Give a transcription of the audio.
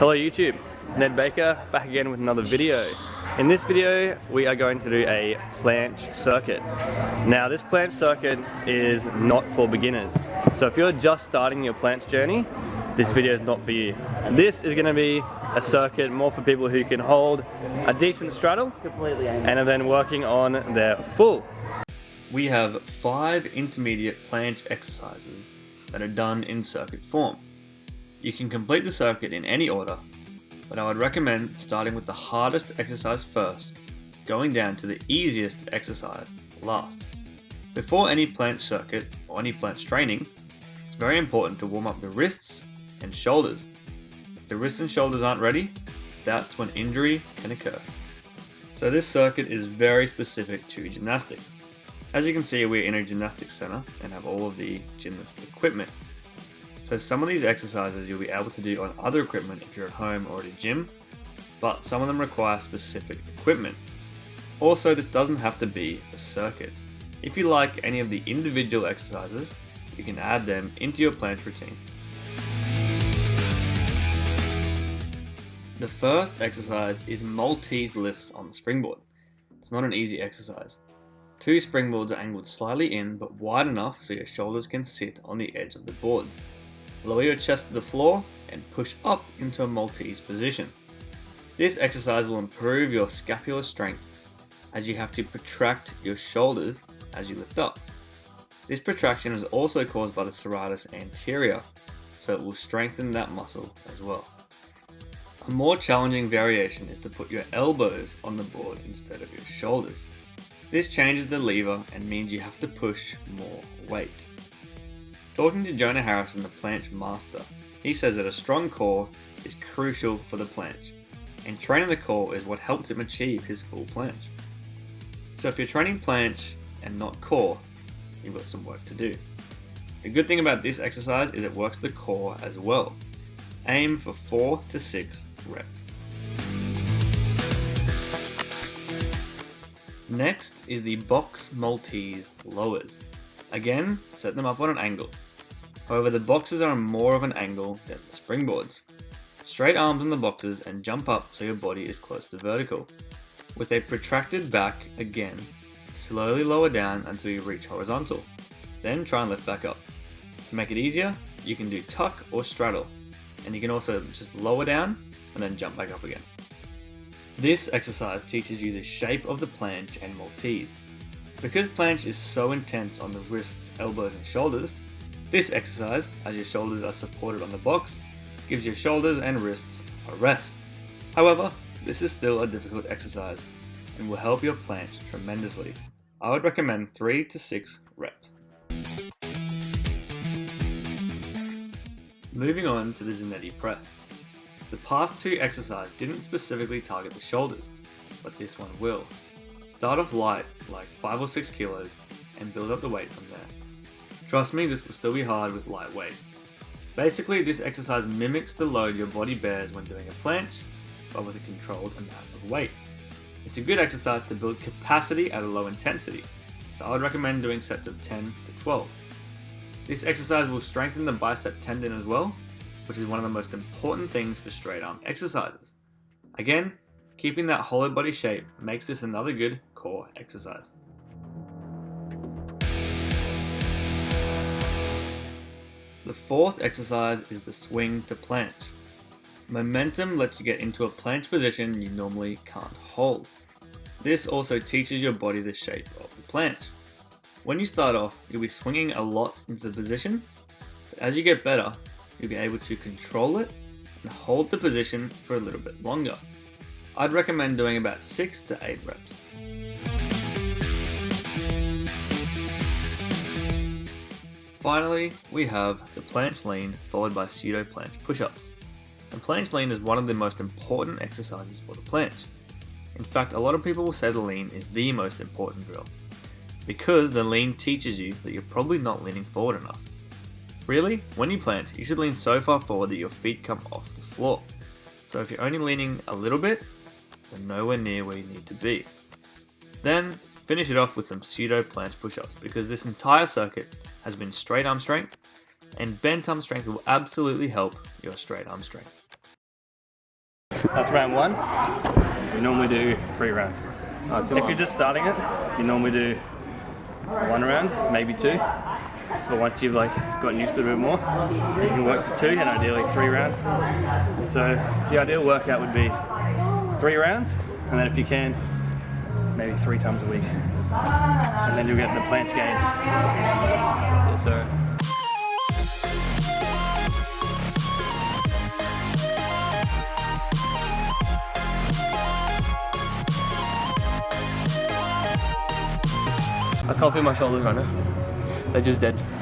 Hello YouTube, Ned Baker back again with another video. In this video we are going to do a planche circuit. Now this planche circuit is not for beginners. So if you're just starting your planche journey, this video is not for you. This is going to be a circuit more for people who can hold a decent straddle and are then working on their full. We have 5 intermediate planche exercises that are done in circuit form. You can complete the circuit in any order, but I would recommend starting with the hardest exercise first, going down to the easiest exercise last. Before any planche circuit or any planche training, it's very important to warm up the wrists and shoulders. If the wrists and shoulders aren't ready, that's when injury can occur. So this circuit is very specific to gymnastics. As you can see, we're in a gymnastics center and have all of the gymnast equipment. So some of these exercises you'll be able to do on other equipment if you're at home or at a gym, but some of them require specific equipment. Also, this doesn't have to be a circuit. If you like any of the individual exercises, you can add them into your planche routine. The first exercise is Maltese lifts on the springboard. It's not an easy exercise. 2 springboards are angled slightly in but wide enough so your shoulders can sit on the edge of the boards. Lower your chest to the floor and push up into a Maltese position. This exercise will improve your scapular strength as you have to protract your shoulders as you lift up. This protraction is also caused by the serratus anterior, so it will strengthen that muscle as well. A more challenging variation is to put your elbows on the board instead of your shoulders. This changes the lever and means you have to push more weight. Talking to Jonah Harrison, the planche master, he says that a strong core is crucial for the planche, and training the core is what helped him achieve his full planche. So if you're training planche and not core, you've got some work to do. The good thing about this exercise is it works the core as well. Aim for 4 to 6 reps. Next is the box Maltese lowers. Again, set them up on an angle. However, the boxes are more of an angle than the springboards. Straight arms on the boxes and jump up so your body is close to vertical. With a protracted back, again, slowly lower down until you reach horizontal. Then try and lift back up. To make it easier, you can do tuck or straddle, and you can also just lower down and then jump back up again. This exercise teaches you the shape of the planche and Maltese. Because planche is so intense on the wrists, elbows and shoulders, this exercise, as your shoulders are supported on the box, gives your shoulders and wrists a rest. However, this is still a difficult exercise and will help your planche tremendously. I would recommend 3 to 6 reps. Moving on to the Zanetti press. The past 2 exercises didn't specifically target the shoulders, but this one will. Start off light, like 5 or 6 kilos, and build up the weight from there. Trust me, this will still be hard with light weight. Basically, this exercise mimics the load your body bears when doing a planche, but with a controlled amount of weight. It's a good exercise to build capacity at a low intensity, so I would recommend doing sets of 10 to 12. This exercise will strengthen the bicep tendon as well, which is one of the most important things for straight arm exercises. Again, keeping that hollow body shape makes this another good core exercise. The fourth exercise is the swing to planche. Momentum lets you get into a planche position you normally can't hold. This also teaches your body the shape of the planche. When you start off, you'll be swinging a lot into the position, but as you get better, you'll be able to control it and hold the position for a little bit longer. I'd recommend doing about 6 to 8 reps. Finally, we have the planche lean followed by pseudo planche push-ups. The planche lean is one of the most important exercises for the planche. In fact, a lot of people will say the lean is the most important drill, because the lean teaches you that you're probably not leaning forward enough. Really, when you planche, you should lean so far forward that your feet come off the floor. So if you're only leaning a little bit, you're nowhere near where you need to be. Then finish it off with some pseudo planche push-ups, because this entire circuit has been straight arm strength, and bent arm strength will absolutely help your straight arm strength. That's round 1. We normally do 3 rounds. If you're just starting it, you normally do 1 round, maybe 2. But once you've like gotten used to it a bit more, you can work to 2 and ideally 3 rounds. So the ideal workout would be 3 rounds, and then if you can, maybe 3 times a week. And then you'll get the planche gains. Yes, sir. I can't feel my shoulders right now. They're just dead.